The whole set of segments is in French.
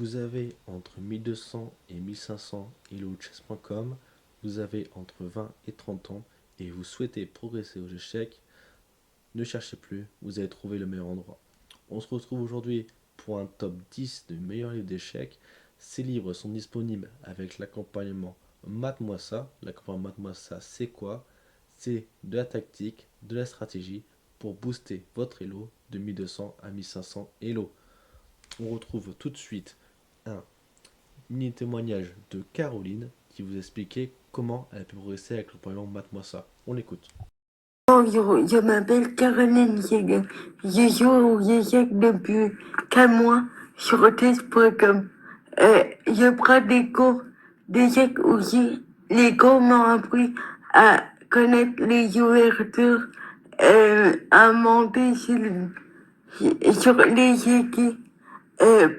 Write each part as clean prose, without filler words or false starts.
Vous avez entre 1200 et 1500 hellochess.com, vous avez entre 20 et 30 ans et vous souhaitez progresser aux échecs, ne cherchez plus, vous avez trouvé le meilleur endroit. On se retrouve aujourd'hui pour un top 10 de meilleurs livres d'échecs. Ces livres sont disponibles avec l'accompagnement Mate-moi ça. L'accompagnement Mate-moi ça, c'est quoi? C'est de la tactique, de la stratégie pour booster votre elo de 1200 à 1500 elo. On retrouve tout de suite un mini témoignage de Caroline qui vous expliquait comment elle a pu progresser avec l'accompagnement Mate-moi ça. On l'écoute. Bonjour, je m'appelle Caroline Séguin. Je joue aux échecs depuis 4 mois sur test.com. Je prends des cours d'échecs aussi. Les cours m'ont appris à connaître les ouvertures, à monter sur les équipes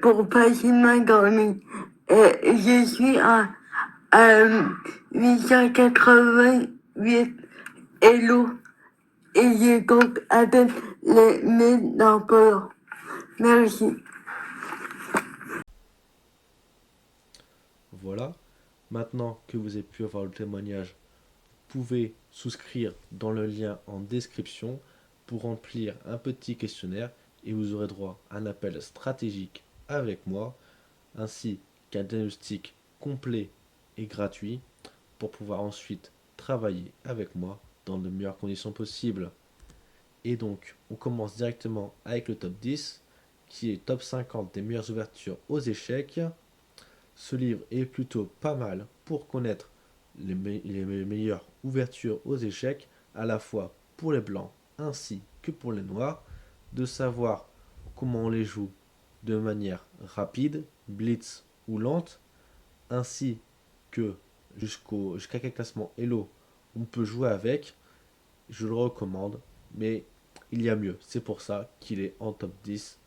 pour facilement gagner. Je suis à 888 Hello et je compte atteindre les 1000 d'emplois. Merci. Voilà. Maintenant que vous avez pu avoir le témoignage, vous pouvez souscrire dans le lien en description pour remplir un petit questionnaire et vous aurez droit à un appel stratégique avec moi ainsi qu'un diagnostic complet et gratuit pour pouvoir ensuite travailler avec moi dans de meilleures conditions possibles. Et donc, on commence directement avec le top 10 qui est top 50 des meilleures ouvertures aux échecs. Ce livre est plutôt pas mal pour connaître les meilleures ouvertures aux échecs, à la fois pour les blancs ainsi que pour les noirs, de savoir comment on les joue de manière rapide, blitz ou lente, ainsi que jusqu'à quel classement Elo on peut jouer avec. Je le recommande, mais il y a mieux. C'est pour ça qu'il est en top 10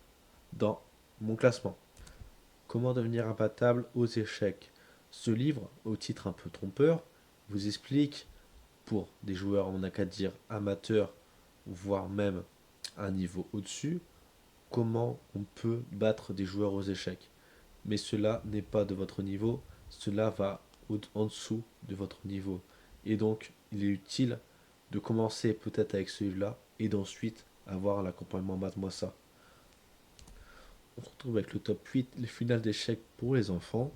dans mon classement. Comment devenir imbattable aux échecs? Ce livre, au titre un peu trompeur, vous explique, pour des joueurs, on n'a qu'à dire amateurs, voire même un niveau au-dessus, comment on peut battre des joueurs aux échecs. Mais cela n'est pas de votre niveau, cela va en dessous de votre niveau. Et donc, il est utile de commencer peut-être avec celui-là et d'ensuite avoir l'accompagnement Mate-moi ça. On se retrouve avec le top 8, les finales d'échecs pour les enfants.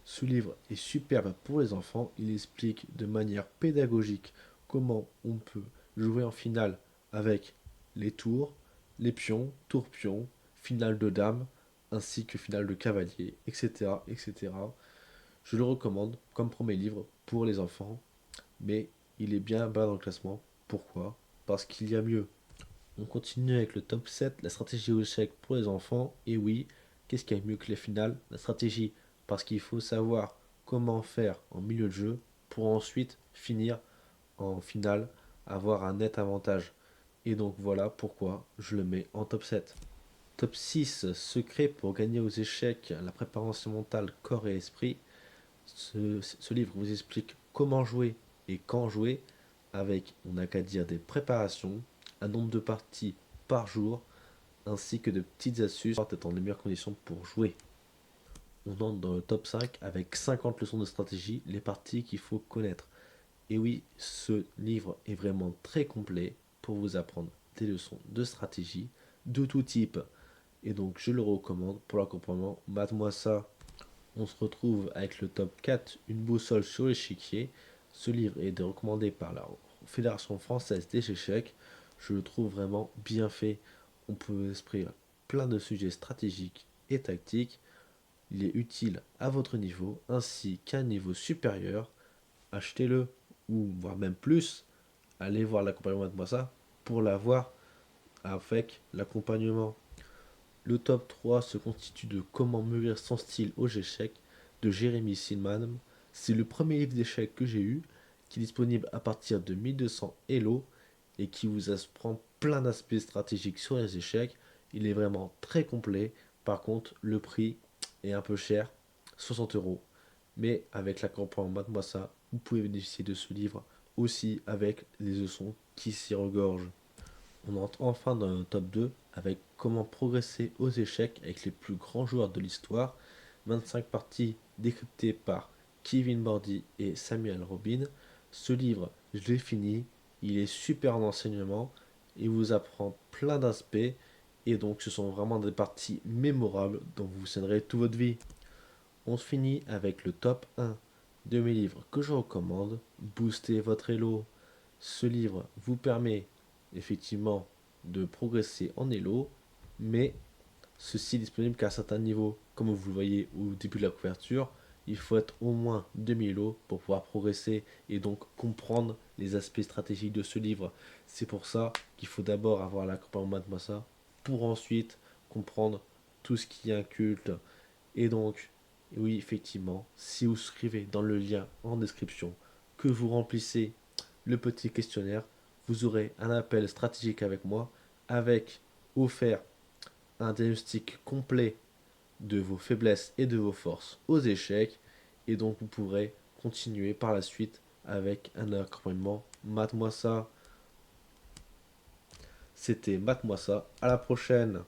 Ce livre est superbe pour les enfants. Il explique de manière pédagogique comment on peut jouer en finale avec les tours, les pions, tour-pion, finale de dames, ainsi que finale de cavalier, etc., etc. Je le recommande comme premier livre pour les enfants, mais il est bien bas dans le classement. Pourquoi? Parce qu'il y a mieux. On continue avec le top 7, la stratégie au échec pour les enfants. Et oui, qu'est-ce qu'il y a mieux que les finales? La stratégie, parce qu'il faut savoir comment faire en milieu de jeu pour ensuite finir en finale, avoir un net avantage. Et donc voilà pourquoi je le mets en top 7. Top 6, secret pour gagner aux échecs, la préparation mentale, corps et esprit. Ce livre vous explique comment jouer et quand jouer, avec, on n'a qu'à dire, des préparations, un nombre de parties par jour, ainsi que de petites astuces pour être dans les meilleures conditions pour jouer. On entre dans le top 5 avec 50 leçons de stratégie, les parties qu'il faut connaître. Et oui, ce livre est vraiment très complet pour vous apprendre des leçons de stratégie de tout type. Et donc je le recommande pour l'accompagnement. Mate-moi ça. On se retrouve avec le top 4, une boussole sur l'échiquier. Ce livre est recommandé par la Fédération française des échecs. Je le trouve vraiment bien fait. On peut exprimer plein de sujets stratégiques et tactiques. Il est utile à votre niveau ainsi qu'à un niveau supérieur. Achetez-le ou voire même plus. Allez voir l'accompagnement de moi ça pour l'avoir avec l'accompagnement. Le top 3 se constitue de Comment mûrir son style aux échecs de Jérémy Silman. C'est le premier livre d'échecs que j'ai eu, qui est disponible à partir de 1200 Elo et qui vous apprend plein d'aspects stratégiques sur les échecs. Il est vraiment très complet. Par contre, le prix est un peu cher, 60 euros. Mais avec l'accompagnement Mate-moi ça, vous pouvez bénéficier de ce livre aussi avec les leçons qui s'y regorgent. On entre enfin dans le top 2 avec comment progresser aux échecs avec les plus grands joueurs de l'histoire. 25 parties décryptées par Kevin Bordy et Samuel Robin. Ce livre, je l'ai fini, il est super en enseignement, il vous apprend plein d'aspects, et donc ce sont vraiment des parties mémorables dont vous vous souviendrez toute votre vie. On se finit avec le top 1 de mes livres que je recommande, Booster votre Elo. Ce livre vous permet effectivement de progresser en Elo, mais ceci est disponible qu'à un certain niveau. Comme vous le voyez au début de la couverture, il faut être au moins 2000 Elo pour pouvoir progresser et donc comprendre les aspects stratégiques de ce livre. C'est pour ça qu'il faut d'abord avoir l'accompagnement de Massa pour ensuite comprendre tout ce qui inculte. Et donc, oui, effectivement, si vous souscrivez dans le lien en description, que vous remplissez le petit questionnaire, vous aurez un appel stratégique avec moi, avec offert un diagnostic complet de vos faiblesses et de vos forces aux échecs, et donc vous pourrez continuer par la suite avec un accompagnement. Mate-moi ça. C'était Mate-moi ça. À la prochaine.